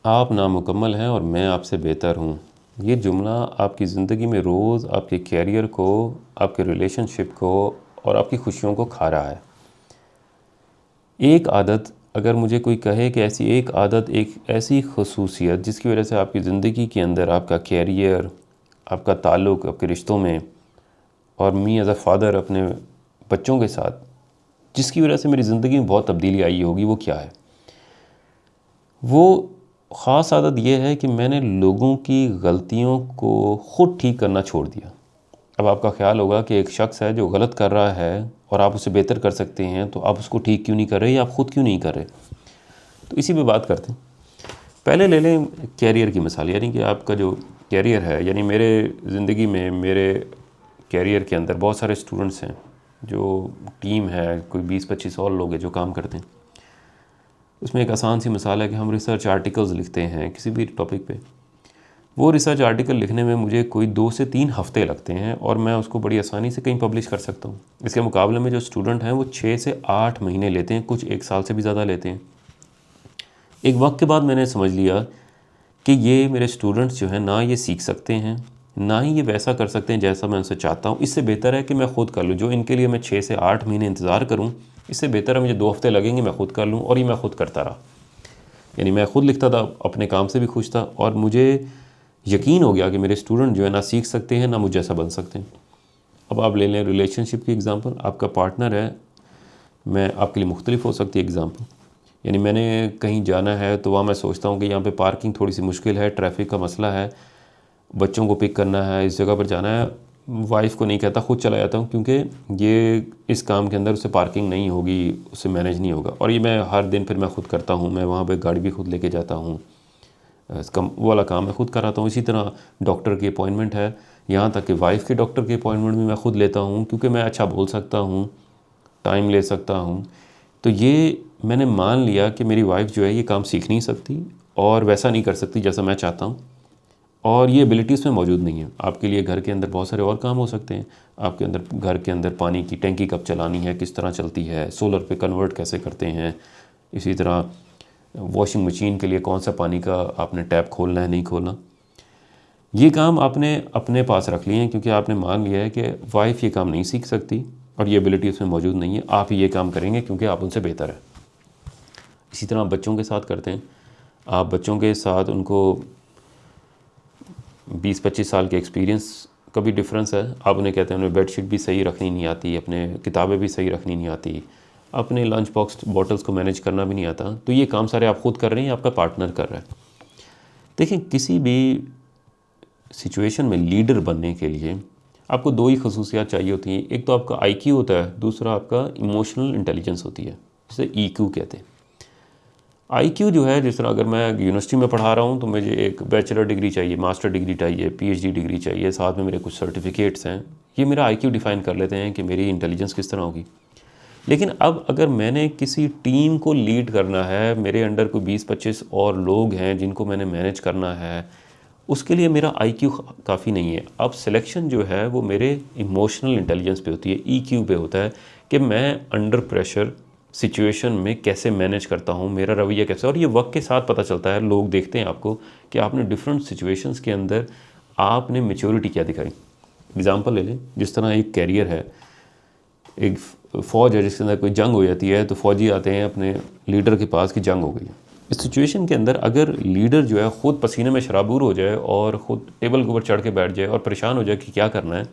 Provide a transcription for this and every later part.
आप नामुकम्मल हैं और मैं आपसे बेहतर हूँ। ये जुमला आपकी ज़िंदगी में रोज़ आपके कैरियर को, आपके रिलेशनशिप को और आपकी खुशियों को खा रहा है। एक आदत, अगर मुझे कोई कहे कि ऐसी एक आदत, एक ऐसी ख़ुसूसियत जिसकी वजह से आपकी ज़िंदगी के अंदर आपका कैरियर, आपका ताल्लुक़ आपके रिश्तों में और मी एज़ अ फ़ादर अपने बच्चों के साथ, जिसकी वजह से मेरी ज़िंदगी में बहुत तब्दीली आई होगी, वो क्या है? वो ख़ास आदत ये है कि मैंने लोगों की गलतियों को ख़ुद ठीक करना छोड़ दिया। अब आपका ख़्याल होगा कि एक शख़्स है जो गलत कर रहा है और आप उसे बेहतर कर सकते हैं, तो आप उसको ठीक क्यों नहीं कर रहे या आप ख़ुद क्यों नहीं कर रहे? तो इसी पे बात करते हैं। पहले ले लें कैरियर की मिसाल, यानी कि आपका जो कैरियर है, यानी मेरे ज़िंदगी में मेरे कैरियर के अंदर बहुत सारे स्टूडेंट्स हैं, जो टीम है, कोई 20-25 और लोग हैं जो काम करते हैं। उसमें एक आसान सी मिसाल है कि हम रिसर्च आर्टिकल्स लिखते हैं किसी भी टॉपिक पे। वो रिसर्च आर्टिकल लिखने में मुझे कोई 2 से 3 हफ़्ते लगते हैं और मैं उसको बड़ी आसानी से कहीं पब्लिश कर सकता हूँ। इसके मुकाबले में जो स्टूडेंट हैं वो 6 से 8 महीने लेते हैं, कुछ 1 साल से भी ज़्यादा लेते हैं। एक वक्त के बाद मैंने समझ लिया कि ये मेरे स्टूडेंट्स जो हैं ना ये सीख सकते हैं, ना ही ये वैसा कर सकते हैं जैसा मैं उनसे चाहता हूँ। इससे बेहतर है कि मैं ख़ुद कर लूँ। जो इनके लिए मैं 6 से 8 महीने इंतज़ार करूँ, इससे बेहतर है मुझे 2 हफ़्ते लगेंगे, मैं ख़ुद कर लूँ और ये मैं ख़ुद करता रहा। यानी मैं ख़ुद लिखता था, अपने काम से भी खुश था और मुझे यकीन हो गया कि मेरे स्टूडेंट जो है ना सीख सकते हैं, ना मुझ जैसा बन सकते हैं। अब आप ले लें रिलेशनशिप की एग्ज़ाम्पल। आपका पार्टनर है, मैं आपके लिए मुख्तलिफ हो सकती है एग्ज़ाम्पल। यानी मैंने कहीं जाना है तो वहाँ मैं सोचता हूँ कि यहाँ पे पार्किंग थोड़ी सी मुश्किल है, ट्रैफिक का मसला है, बच्चों को पिक करना है, इस जगह पर जाना है। वाइफ़ को नहीं कहता, ख़ुद चला जाता हूँ, क्योंकि ये इस काम के अंदर उससे पार्किंग नहीं होगी, उससे मैनेज नहीं होगा। और ये मैं हर दिन फिर मैं ख़ुद करता हूँ। मैं वहाँ पे गाड़ी भी खुद लेके जाता हूँ, इसका वो वाला काम मैं ख़ुद कराता हूँ। इसी तरह डॉक्टर की अपॉइंटमेंट है, यहाँ तक कि वाइफ़ के डॉक्टर की अपॉइंटमेंट भी मैं ख़ुद लेता हूँ, क्योंकि मैं अच्छा बोल सकता हूँ, टाइम ले सकता हूँ। तो ये मैंने मान लिया कि मेरी वाइफ़ जो है ये काम सीख नहीं सकती और वैसा नहीं कर सकती जैसा मैं चाहता हूँ, और ये एबिलिटी उसमें मौजूद नहीं है। आपके लिए घर के अंदर बहुत सारे और काम हो सकते हैं। आपके अंदर घर के अंदर पानी की टंकी कब चलानी है, किस तरह चलती है, सोलर पे कन्वर्ट कैसे करते हैं। इसी तरह वॉशिंग मशीन के लिए कौन सा पानी का आपने टैप खोलना है, नहीं खोलना। ये काम आपने अपने पास रख लिए हैं क्योंकि आपने मान लिया है कि वाइफ़ ये काम नहीं सीख सकती और ये एबिलिटी उसमें मौजूद नहीं है। आप ही ये काम करेंगे क्योंकि आप उनसे बेहतर हैं। इसी तरह बच्चों के साथ करते हैं। आप बच्चों के साथ उनको 20-25 साल के एक्सपीरियंस का भी डिफरेंस है। आप उन्हें कहते हैं उन्हें बेडशीट भी सही रखनी नहीं आती, अपने किताबें भी सही रखनी नहीं आती, अपने लंच बॉक्स बॉटल्स को मैनेज करना भी नहीं आता। तो ये काम सारे आप ख़ुद कर रहे हैं या आपका पार्टनर कर रहा है। देखिए, किसी भी सिचुएशन में लीडर बनने के लिए आपको 2 ही ख़ुसूसियात चाहिए होती हैं। एक तो आपका आईक्यू होता है, दूसरा आपका इमोशनल इंटेलिजेंस होती है, जिसे ईक्यू कहते हैं। आईक्यू जो है, जिस तरह अगर मैं यूनिवर्सिटी में पढ़ा रहा हूँ तो मुझे एक बैचलर डिग्री चाहिए, मास्टर डिग्री चाहिए, पीएचडी डिग्री चाहिए, साथ में मेरे कुछ सर्टिफिकेट्स हैं। ये मेरा आईक्यू डिफ़ाइन कर लेते हैं कि मेरी इंटेलिजेंस किस तरह होगी। लेकिन अब अगर मैंने किसी टीम को लीड करना है, मेरे अंडर कोई 20-25 और लोग हैं जिनको मैंने मैनेज करना है, उसके लिए मेरा आईक्यू काफ़ी नहीं है। अब सिलेक्शन जो है वो मेरे इमोशनल इंटेलिजेंस पे होती है, ईक्यू पे होता है कि मैं अंडर प्रेशर सिचुएशन में कैसे मैनेज करता हूँ, मेरा रवैया कैसा है। और ये वक्त के साथ पता चलता है, लोग देखते हैं आपको कि आपने डिफरेंट सिचुएशंस के अंदर आपने मैच्योरिटी क्या दिखाई। एग्ज़ाम्पल ले लें, जिस तरह एक कैरियर है, एक फ़ौज है जिसके अंदर कोई जंग हो जाती है तो फ़ौजी आते हैं अपने लीडर के पास कि जंग हो गई है। इस सिचुएशन के अंदर अगर लीडर जो है ख़ुद पसीने में शराबूर हो जाए और ख़ुद टेबल के ऊपर चढ़ के बैठ जाए और परेशान हो जाए कि क्या करना है,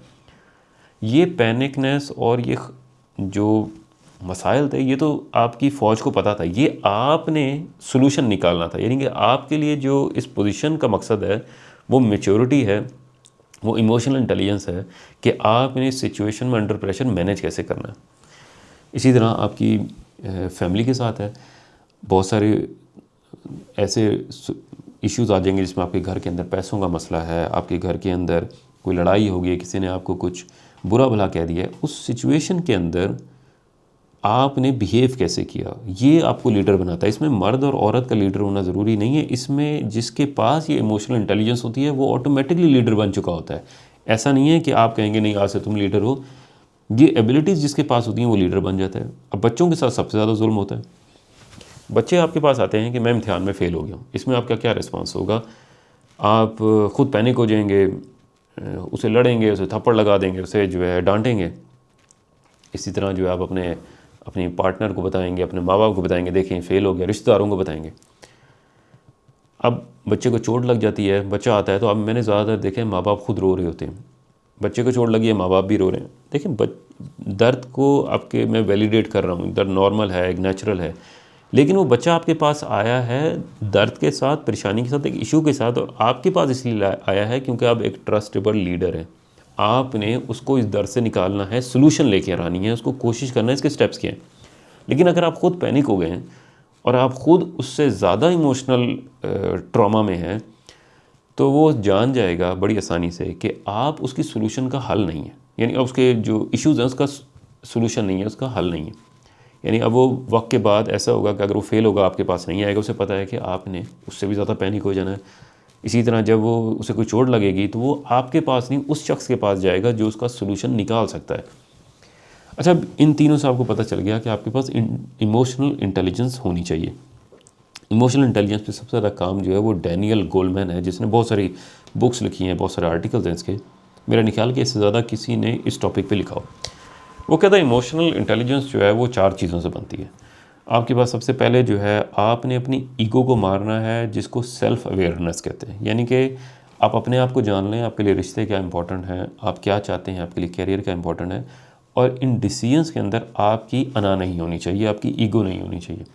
ये पैनिकनेस और ये जो मसाइल थे, ये तो आपकी फ़ौज को पता था। ये आपने सॉल्यूशन निकालना था। यानी कि आपके लिए जो इस पोजीशन का मकसद है वो मैच्योरिटी है, वो इमोशनल इंटेलिजेंस है कि आपने इस सिचुएशन में अंडर प्रेशर मैनेज कैसे करना है। इसी तरह आपकी फैमिली के साथ है, बहुत सारे ऐसे इश्यूज़ आ जाएंगे जिसमें आपके घर के अंदर पैसों का मसला है, आपके घर के अंदर कोई लड़ाई हो गई, किसी ने आपको कुछ बुरा भला कह दिया है। उस सिचुएशन के अंदर आपने बिहेव कैसे किया, ये आपको लीडर बनाता है। इसमें मर्द और औरत का लीडर होना ज़रूरी नहीं है। इसमें जिसके पास ये इमोशनल इंटेलिजेंस होती है वो ऑटोमेटिकली लीडर बन चुका होता है। ऐसा नहीं है कि आप कहेंगे नहीं आज से तुम लीडर हो। ये एबिलिटीज़ जिसके पास होती हैं वो लीडर बन जाता है। अब बच्चों के साथ सबसे ज़्यादा जुल्म होता है। बच्चे आपके पास आते हैं कि मैं इम्तिहान में फ़ेल हो गया हूँ, इसमें आपका क्या रिस्पॉन्स होगा? आप ख़ुद पैनिक हो जाएंगे, उसे लड़ेंगे, उसे थप्पड़ लगा देंगे, उसे जो है डांटेंगे। इसी तरह जो है आप अपनी पार्टनर को बताएंगे, अपने माँ बाप को बताएंगे, देखें फ़ेल हो गया, रिश्तेदारों को बताएंगे। अब बच्चे को चोट लग जाती है, बच्चा आता है, तो अब मैंने ज़्यादातर देखे माँ बाप खुद रो रहे होते हैं। बच्चे को चोट लगी है, माँ बाप भी रो रहे हैं। देखें, दर्द को आपके मैं वैलिडेट कर रहा हूँ, दर्द नॉर्मल है, एक नेचुरल है, लेकिन वो बच्चा आपके पास आया है दर्द के साथ, परेशानी के साथ, एक इशू के साथ, और आपके पास इसलिए आया है क्योंकि आप एक ट्रस्टेबल लीडर हैं। आपने उसको इस दर्द से निकालना है, सोल्यूशन लेके आनी है, उसको कोशिश करना है, इसके स्टेप्स क्या हैं। लेकिन अगर आप ख़ुद पैनिक हो गए हैं और आप ख़ुद उससे ज़्यादा इमोशनल ट्रॉमा में हैं, तो वो जान जाएगा बड़ी आसानी से कि आप उसकी सोल्यूशन का हल नहीं है, यानी उसके जो इश्यूज़ हैं उसका सोल्यूशन नहीं है, उसका हल नहीं है। यानी अब वो वक्त के बाद ऐसा होगा कि अगर वो फेल होगा, आपके पास नहीं आएगा, उसे पता है कि आपने उससे भी ज़्यादा पैनिक हो जाना है। इसी तरह जब वो उसे कोई चोट लगेगी तो वो आपके पास नहीं, उस शख्स के पास जाएगा जो उसका सोल्यूशन निकाल सकता है। अच्छा, इन तीनों से आपको पता चल गया कि आपके पास इमोशनल इंटेलिजेंस होनी चाहिए। इमोशनल इंटेलिजेंस पे सबसे ज़्यादा काम जो है वो डैनियल गोलमैन है, जिसने बहुत सारी बुक्स लिखी हैं, बहुत सारे आर्टिकल्स हैं इसके। मेरा नहीं ख्याल कि इससे ज़्यादा किसी ने इस टॉपिक पे लिखा हो। वो कहता है इमोशनल इंटेलिजेंस जो है वो 4 चीज़ों से बनती है। आपके पास सबसे पहले जो है आपने अपनी ईगो को मारना है, जिसको सेल्फ अवेयरनेस कहते हैं। यानी कि आप अपने आप को जान लें, आपके लिए रिश्ते क्या इंपॉर्टेंट हैं, आप क्या चाहते हैं, आपके लिए कैरियर क्या इंपॉर्टेंट है, और इन डिसीजंस के अंदर आपकी अना नहीं होनी चाहिए, आपकी ईगो नहीं होनी चाहिए।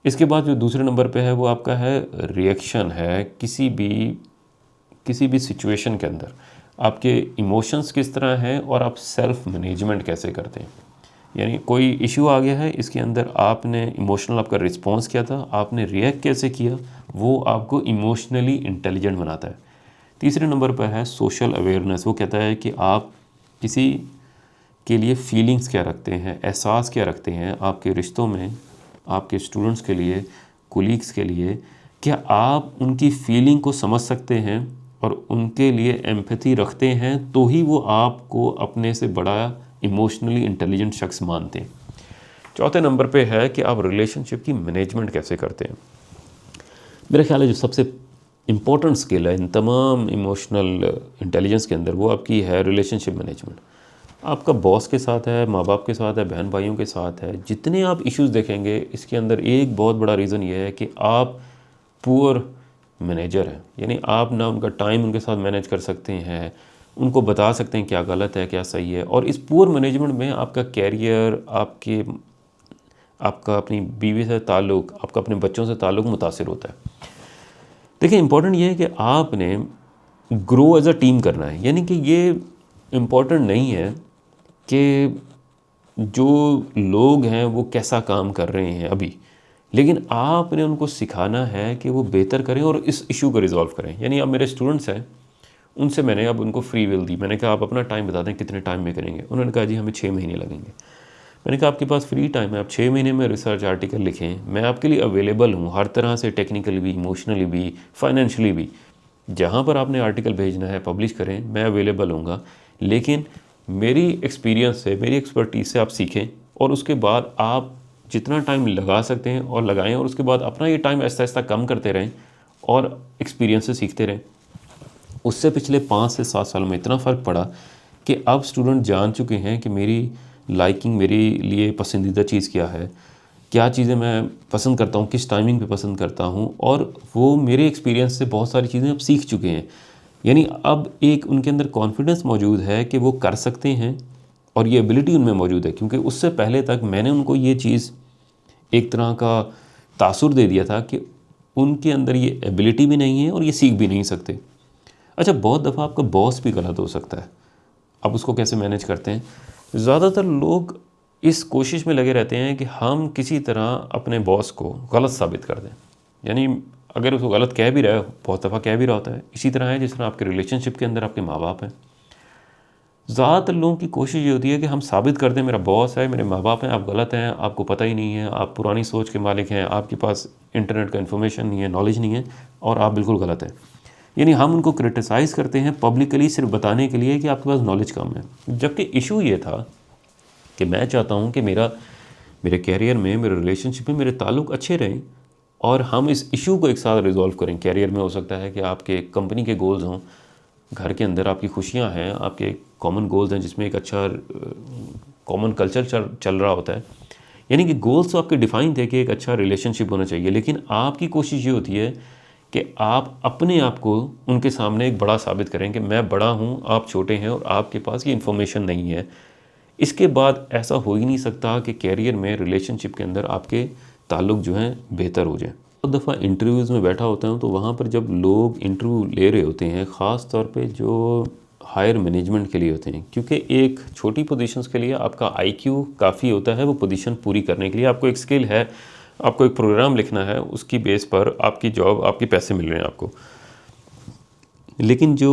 इसके बाद जो दूसरे नंबर पे है वो आपका है रिएक्शन है। किसी भी सिचुएशन के अंदर आपके इमोशंस किस तरह हैं और आप सेल्फ मैनेजमेंट कैसे करते हैं। यानी कोई इशू आ गया है, इसके अंदर आपने इमोशनल आपका रिस्पॉन्स किया था, आपने रिएक्ट कैसे किया, वो आपको इमोशनली इंटेलिजेंट बनाता है। तीसरे नंबर पर है सोशल अवेयरनेस। वो कहता है कि आप किसी के लिए फीलिंग्स क्या रखते हैं, एहसास क्या रखते हैं, आपके रिश्तों में, आपके स्टूडेंट्स के लिए, कोलीग्स के लिए, क्या आप उनकी फीलिंग को समझ सकते हैं और उनके लिए एम्पैथी रखते हैं, तो ही वो आपको अपने से बड़ा इमोशनली इंटेलिजेंट शख्स मानते हैं। चौथे नंबर पे है कि आप रिलेशनशिप की मैनेजमेंट कैसे करते हैं। मेरा ख्याल है जो सबसे इम्पोर्टेंट स्किल है इन तमाम इमोशनल इंटेलिजेंस के अंदर, वो आपकी है रिलेशनशिप मैनेजमेंट। आपका बॉस के साथ है, माँ बाप के साथ है, बहन भाइयों के साथ है, जितने आप इश्यूज़ देखेंगे, इसके अंदर एक बहुत बड़ा रीज़न ये है कि आप पुअर मैनेजर हैं। यानी आप ना उनका टाइम उनके साथ मैनेज कर सकते हैं, उनको बता सकते हैं क्या गलत है, क्या सही है, और इस पुअर मैनेजमेंट में आपका कैरियर, आपका अपनी बीवी से ताल्लुक़, आपका अपने बच्चों से ताल्लुक़ मुतासिर होता है। देखिए, इम्पॉर्टेंट ये है कि आपने ग्रो एज अ टीम करना है। यानी कि ये इम्पॉर्टेंट नहीं है कि जो लोग हैं वो कैसा काम कर रहे हैं अभी, लेकिन आपने उनको सिखाना है कि वो बेहतर करें और इस इशू को रिज़ॉल्व करें। यानी अब मेरे स्टूडेंट्स हैं, उनसे मैंने अब उनको फ्री विल दी। मैंने कहा आप अपना टाइम बता दें कितने टाइम में करेंगे। उन्होंने कहा जी हमें 6 महीने लगेंगे। मैंने कहा आपके पास फ्री टाइम है, आप 6 महीने में रिसर्च आर्टिकल लिखें, मैं आपके लिए अवेलेबल हूँ हर तरह से, टेक्निकली भी, इमोशनली भी, फाइनेंशियली भी। जहाँ पर आपने आर्टिकल भेजना है पब्लिश करें, मैं अवेलेबल हूँगा। लेकिन मेरी एक्सपीरियंस से, मेरी एक्सपर्टीज़ से आप सीखें, और उसके बाद आप जितना टाइम लगा सकते हैं और लगाएं, और उसके बाद अपना ये टाइम आहिस्ता आहिस्ता कम करते रहें और एक्सपीरियंस से सीखते रहें। उससे पिछले 5 से 7 साल में इतना फ़र्क पड़ा कि अब स्टूडेंट जान चुके हैं कि मेरी लाइकिंग, मेरे लिए पसंदीदा चीज़ क्या है, क्या चीज़ें मैं पसंद करता हूँ, किस टाइमिंग पे पसंद करता हूँ, और वो मेरे एक्सपीरियंस से बहुत सारी चीज़ें अब सीख चुके हैं। यानी अब एक उनके अंदर कॉन्फिडेंस मौजूद है कि वो कर सकते हैं, और ये एबिलिटी उनमें मौजूद है, क्योंकि उससे पहले तक मैंने उनको ये चीज़ एक तरह का तासुर दे दिया था कि उनके अंदर ये एबिलिटी भी नहीं है और ये सीख भी नहीं सकते। अच्छा, बहुत दफ़ा आपका बॉस भी गलत हो सकता है, आप उसको कैसे मैनेज करते हैं। ज़्यादातर लोग इस कोशिश में लगे रहते हैं कि हम किसी तरह अपने बॉस को गलत साबित कर दें। यानी अगर उसको गलत कह भी रहे हो, बहुत दफ़ा कह भी रहा होता है। इसी तरह है जिस तरह आपके रिलेशनशिप के अंदर आपके माँ बाप हैं। ज़्यादातर लोगों की कोशिश ये होती है कि हम साबित कर दें मेरा बॉस है, मेरे माँ बाप हैं, आप गलत हैं, आपको पता ही नहीं है, आप पुरानी सोच के मालिक हैं, आपके पास इंटरनेट का इन्फॉर्मेशन नहीं है, नॉलेज नहीं है, और आप बिल्कुल गलत हैं। यानी हम उनको क्रिटिसाइज़ करते हैं पब्लिकली, सिर्फ बताने के लिए कि आपके पास नॉलेज कम है। जबकि इशू ये था कि मैं चाहता हूँ कि मेरा मेरे कैरियर में, मेरे रिलेशनशिप में मेरे ताल्लुक़ अच्छे रहें और हम इस इशू को एक साथ रिजॉल्व करें। कैरियर में हो सकता है कि आपके कंपनी के गोल्स हों, घर के अंदर आपकी खुशियाँ हैं, आपके कॉमन गोल्स हैं जिसमें एक अच्छा कॉमन कल्चर चल रहा होता है। यानी कि गोल्स तो आपके डिफ़ाइन थे कि एक अच्छा रिलेशनशिप होना चाहिए, लेकिन आपकी कोशिश ये होती है कि आप अपने आप को उनके सामने एक बड़ा साबित करें कि मैं बड़ा हूँ, आप छोटे हैं और आपके पास ये इन्फॉर्मेशन नहीं है। इसके बाद ऐसा हो ही नहीं सकता कि कैरियर में, रिलेशनशिप के अंदर आपके ताल्लुक़ जो हैं बेहतर हो जाए। बहुत दफ़ा इंटरव्यूज़ में बैठा होता हूँ तो वहाँ पर जब लोग इंटरव्यू ले रहे होते हैं, ख़ास तौर पे जो हायर मैनेजमेंट के लिए होते हैं, क्योंकि एक छोटी पोजीशंस के लिए आपका आईक्यू काफ़ी होता है वो पोजीशन पूरी करने के लिए। आपको एक स्किल है, आपको एक प्रोग्राम लिखना है, उसकी बेस पर आपकी जॉब, आपके पैसे मिल रहे हैं आपको। लेकिन जो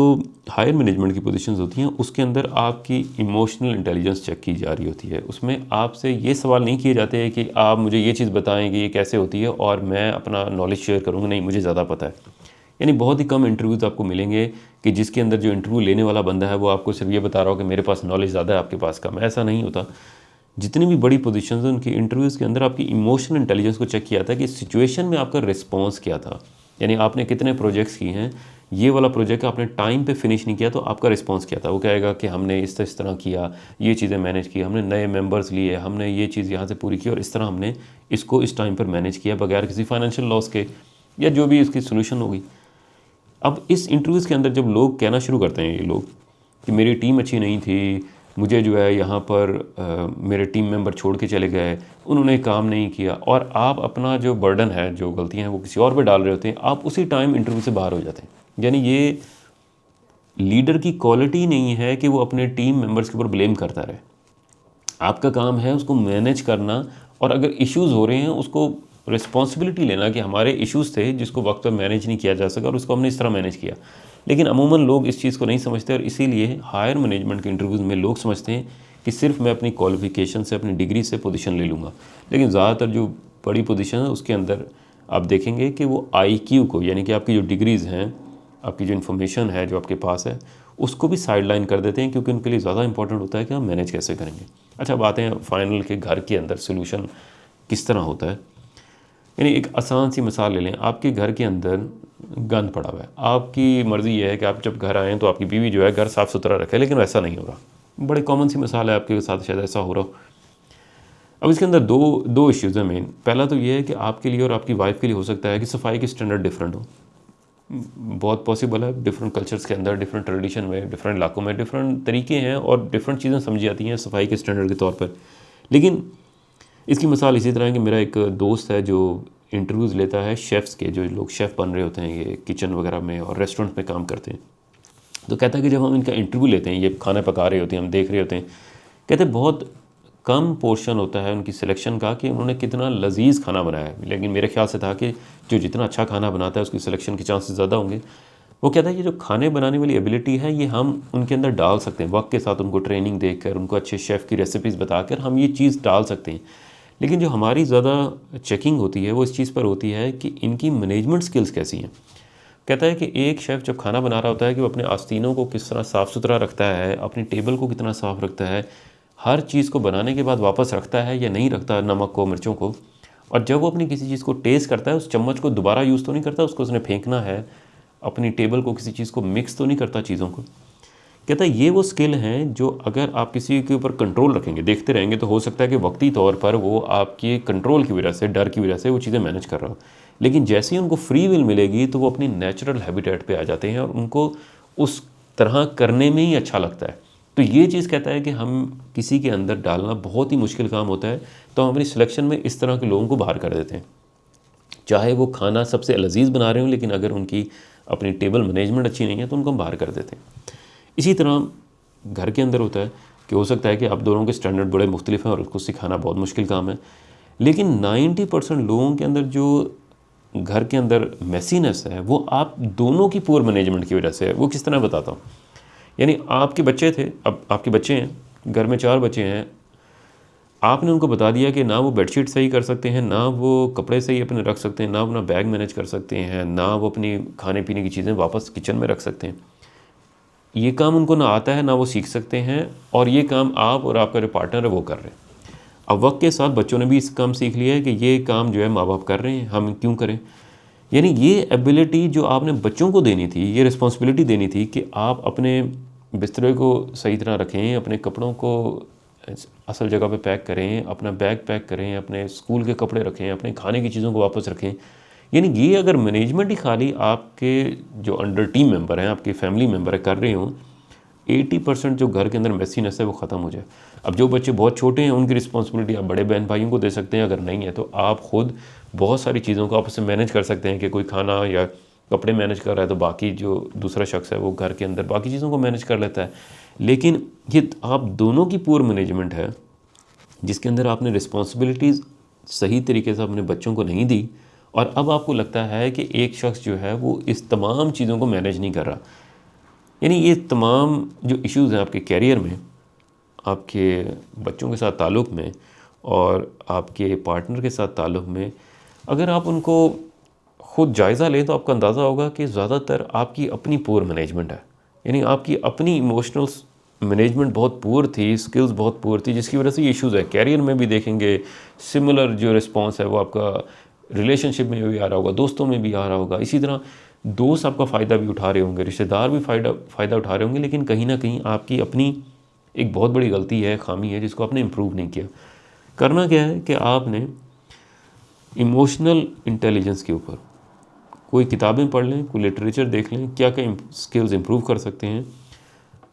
हायर मैनेजमेंट की पोजीशंस होती हैं उसके अंदर आपकी इमोशनल इंटेलिजेंस चेक की जा रही होती है। उसमें आपसे ये सवाल नहीं किए जाते हैं कि आप मुझे ये चीज़ बताएं कि ये कैसे होती है और मैं अपना नॉलेज शेयर करूँगा, नहीं मुझे ज़्यादा पता है। यानी बहुत ही कम इंटरव्यूज़ आपको मिलेंगे कि जिसके अंदर जो इंटरव्यू लेने वाला बंदा है वो आपको सिर्फ ये बता रहा हो कि मेरे पास नॉलेज ज़्यादा है, आपके पास कम है। ऐसा नहीं होता। जितनी भी बड़ी पोजीशंस हैं उनकी इंटरव्यूज़ के अंदर आपकी इमोशनल इंटेलिजेंस को चेक किया जाता है कि सिचुएशन में आपका रिस्पॉन्स क्या था। यानी आपने कितने प्रोजेक्ट्स किए हैं, ये वाला प्रोजेक्ट आपने टाइम पे फिनिश नहीं किया तो आपका रिस्पॉन्स क्या था। वो कहेगा कि हमने इस तरह किया, ये चीज़ें मैनेज की, हमने नए मेंबर्स लिए, हमने ये चीज़ यहाँ से पूरी की और इस तरह हमने इसको इस टाइम पर मैनेज किया बगैर किसी फाइनेंशियल लॉस के, या जो भी इसकी सोल्यूशन होगी। अब इस इंटरव्यूज़ के अंदर जब लोग कहना शुरू करते हैं, ये लोग, कि मेरी टीम अच्छी नहीं थी, मुझे जो है यहाँ पर मेरे टीम मेंबर छोड़ के चले गए, उन्होंने काम नहीं किया, और आप अपना जो बर्डन है, जो गलतियाँ हैं वो किसी और पे डाल रहे होते हैं, आप उसी टाइम इंटरव्यू से बाहर हो जाते हैं। यानी ये लीडर की क्वालिटी नहीं है कि वो अपने टीम मेंबर्स के ऊपर ब्लेम करता रहे। आपका काम है उसको मैनेज करना, और अगर इश्यूज़ हो रहे हैं उसको रिस्पॉन्सिबिलिटी लेना कि हमारे इश्यूज़ थे जिसको वक्त पर मैनेज नहीं किया जा सका और उसको हमने इस तरह मैनेज किया। लेकिन अमूमन लोग इस चीज़ को नहीं समझते और इसीलिए हायर मैनेजमेंट के इंटरव्यूज़ में लोग समझते हैं कि सिर्फ मैं अपनी क्वालिफ़िकेशन से, अपनी डिग्री से पोजीशन ले लूँगा। लेकिन ज़्यादातर जो बड़ी पोजीशन है उसके अंदर आप देखेंगे कि वो आईक्यू को, यानी कि आपकी जो डिग्रीज़ हैं, आपकी जो इन्फॉर्मेशन है जो आपके पास है, उसको भी साइड लाइन कर देते हैं, क्योंकि उनके लिए ज़्यादा इंपॉर्टेंट होता है कि हम मैनेज कैसे करेंगे। अच्छा, अब आते हैं फाइनल के घर के अंदर सोल्यूशन किस तरह होता है। यानी एक आसान सी मिसाल ले लें, आपके घर के अंदर गंद पड़ा हुआ है, आपकी मर्ज़ी ये है कि आप जब घर आएँ तो आपकी बीवी जो है घर साफ़ सुथरा रखे, लेकिन वैसा नहीं हो रहा। बड़ी कॉमन सी मिसाल है, आपके साथ शायद ऐसा हो रहा हो। अब इसके अंदर दो इश्यूज़ हैं मेन। पहला तो ये है कि आपके लिए और आपकी वाइफ के लिए हो सकता है कि सफाई के स्टैंडर्ड डिफरेंट हो। बहुत पॉसिबल है, डिफरेंट कल्चर्स के अंदर, डिफरेंट ट्रेडिशन में, डिफरेंट इलाकों में डिफरेंट तरीके हैं और डिफरेंट चीज़ें समझी जाती हैं सफाई के स्टैंडर्ड के तौर पर। लेकिन इसकी मिसाल इसी तरह है कि मेरा एक दोस्त है जो इंटरव्यूज़ लेता है शेफ़्स के, जो लोग शेफ़ बन रहे होते हैं ये किचन वगैरह में और रेस्टोरेंट में काम करते हैं। तो कहता है कि जब हम इनका इंटरव्यू लेते हैं, ये खाना पका रहे होते हैं, हम देख रहे होते हैं, कहते हैं बहुत कम पोर्शन होता है उनकी सिलेक्शन का कि उन्होंने कितना लजीज खाना बनाया है। लेकिन मेरे ख्याल से था कि जो जितना अच्छा खाना बनाता है उसकी सिलेक्शन के चांसेस ज़्यादा होंगे। वो कहता है कि जो खाने बनाने वाली एबिलिटी है ये हम उनके अंदर डाल सकते हैं, वक्त के साथ उनको ट्रेनिंग देकर, उनको अच्छे शेफ़ की रेसिपीज़ बताकर हम ये चीज़ डाल सकते हैं। लेकिन जो हमारी ज़्यादा चेकिंग होती है वो इस चीज़ पर होती है कि इनकी मैनेजमेंट स्किल्स कैसी हैं। कहता है कि एक शेफ़ जब खाना बना रहा होता है कि वो अपने आस्तीनों को किस तरह साफ़ सुथरा रखता है, अपनी टेबल को कितना साफ़ रखता है, हर चीज़ को बनाने के बाद वापस रखता है या नहीं रखता, नमक को, मिर्चों को, और जब वो अपनी किसी चीज़ को टेस्ट करता है उस चम्मच को दोबारा यूज़ तो नहीं करता, उसको उसने फेंकना है, अपनी टेबल को किसी चीज़ को मिक्स तो नहीं करता चीज़ों को। कहता है ये वो स्किल हैं जो अगर आप किसी के ऊपर कंट्रोल रखेंगे, देखते रहेंगे, तो हो सकता है कि वक्ती तौर पर वो आपके कंट्रोल की वजह से, डर की वजह से वो चीज़ें मैनेज कर रहा हो। लेकिन जैसे ही उनको फ्री विल मिलेगी तो वो अपनी नेचुरल हैबिटेट पे आ जाते हैं और उनको उस तरह करने में ही अच्छा लगता है। तो ये चीज़ कहता है कि हम किसी के अंदर डालना बहुत ही मुश्किल काम होता है, तो हम अपनी सिलेक्शन में इस तरह के लोगों को बाहर कर देते हैं। चाहे वो खाना सबसे लजीज बना रहे हों, लेकिन अगर उनकी अपनी टेबल मैनेजमेंट अच्छी नहीं है तो उनको हम बाहर कर देते हैं। इसी तरह घर के अंदर होता है कि हो सकता है कि आप दोनों के स्टैंडर्ड बड़े मुख्तलिफ हैं और उसको सिखाना बहुत मुश्किल काम है। लेकिन 90% लोगों के अंदर जो घर के अंदर मेसीनेस है वो आप दोनों की पुअर मैनेजमेंट की वजह से है। वो किस तरह बताता हूँ। यानी आपके बच्चे थे, अब आपके बच्चे हैं, घर में 4 बच्चे हैं, आपने उनको बता दिया कि ना वो बेडशीट सही कर सकते हैं, ना वो कपड़े सही अपने रख सकते हैं, ना अपना बैग मैनेज कर सकते हैं, ना वो अपनी खाने पीने की चीज़ें वापस किचन में रख सकते हैं। ये काम उनको ना आता है, ना वो सीख सकते हैं, और ये काम आप और आपका जो पार्टनर है वो कर रहे हैं। अब वक्त के साथ बच्चों ने भी इस काम सीख लिया है कि ये काम जो है माँ बाप कर रहे हैं, हम क्यों करें। यानी ये एबिलिटी जो आपने बच्चों को देनी थी, ये रिस्पॉन्सिबिलिटी देनी थी कि आप अपने बिस्तरे को सही तरह रखें, अपने कपड़ों को असल जगह पे पैक करें, अपना बैग पैक करें, अपने स्कूल के कपड़े रखें, अपने खाने की चीज़ों को वापस रखें। यानी ये अगर मैनेजमेंट ही खाली आपके जो अंडर टीम मेंबर हैं, आपके फैमिली मेंबर है, कर रहे हों, 80% जो घर के अंदर मेसीनेस है वो ख़त्म हो जाए। अब जो बच्चे बहुत छोटे हैं उनकी रिस्पॉन्सिबिलिटी आप बड़े बहन भाइयों को दे सकते हैं, अगर नहीं है तो आप ख़ुद बहुत सारी चीज़ों को आपस में मैनेज कर सकते हैं कि कोई खाना या कपड़े मैनेज कर रहा है तो बाकी जो दूसरा शख्स है वो घर के अंदर बाकी चीज़ों को मैनेज कर लेता है। लेकिन ये आप दोनों की पूर मैनेजमेंट है जिसके अंदर आपने रिस्पॉन्सिबिलिटीज़ सही तरीके से अपने बच्चों को नहीं दी, और अब आपको लगता है कि एक शख्स जो है वो इस तमाम चीज़ों को मैनेज नहीं कर रहा। यानी ये तमाम जो इश्यूज़ हैं आपके कैरियर में, आपके बच्चों के साथ ताल्लुक़ में और आपके पार्टनर के साथ ताल्लुक़ में, अगर आप उनको ख़ुद जायज़ा लें तो आपको अंदाज़ा होगा कि ज़्यादातर आपकी अपनी पुअर मैनेजमेंट है। यानी आपकी अपनी इमोशनल मैनेजमेंट बहुत पुअर थी, स्किल्स बहुत पुअर थी, जिसकी वजह से ये इश्यूज़ है। कैरियर में भी देखेंगे सिमिलर जो रिस्पॉन्स है वो आपका रिलेशनशिप में भी आ रहा होगा, दोस्तों में भी आ रहा होगा। इसी तरह दोस्त आपका फ़ायदा भी उठा रहे होंगे, रिश्तेदार भी फ़ायदा उठा रहे होंगे, लेकिन कहीं ना कहीं आपकी अपनी एक बहुत बड़ी गलती है, खामी है, जिसको आपने इम्प्रूव नहीं किया। करना क्या है कि आपने इमोशनल इंटेलिजेंस के ऊपर कोई किताबें पढ़ लें, कोई लिटरेचर देख लें, क्या क्या स्किल्स इम्प्रूव कर सकते हैं।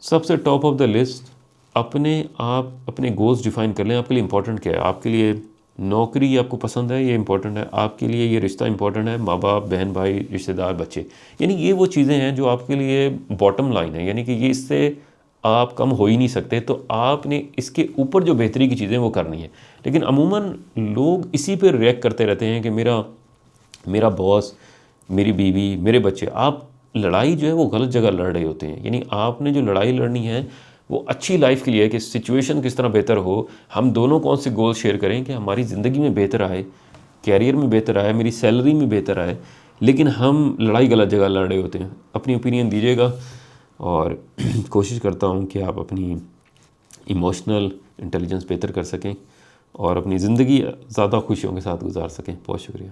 सबसे टॉप ऑफ द लिस्ट अपने गोल्स डिफ़ाइन कर लें। आपके लिए इम्पोर्टेंट क्या है। आपके लिए नौकरी आपको पसंद है, ये इम्पोर्टेंट है। आपके लिए ये रिश्ता इम्पोर्टेंट है, माँ बाप, बहन भाई, रिश्तेदार, बच्चे। यानी ये वो चीज़ें हैं जो आपके लिए बॉटम लाइन है, यानी कि ये इससे आप कम हो ही नहीं सकते। तो आपने इसके ऊपर जो बेहतरी की चीज़ें वो करनी है। लेकिन अमूमन लोग इसी पर रिएक्ट करते रहते हैं कि मेरा बॉस, मेरी बीवी, मेरे बच्चे। आप लड़ाई जो है वो गलत जगह लड़ रहे होते हैं। यानी आपने जो लड़ाई लड़नी है वो अच्छी लाइफ के लिए है कि सिचुएशन किस तरह बेहतर हो, हम दोनों कौन से गोल शेयर करें कि हमारी ज़िंदगी में बेहतर आए, कैरियर में बेहतर आए, मेरी सैलरी में बेहतर आए। लेकिन हम लड़ाई गलत जगह लड़ रहे होते हैं। अपनी ओपिनियन दीजिएगा और कोशिश करता हूँ कि आप अपनी इमोशनल इंटेलिजेंस बेहतर कर सकें और अपनी ज़िंदगी ज़्यादा खुशियों के साथ गुजार सकें। बहुत शुक्रिया।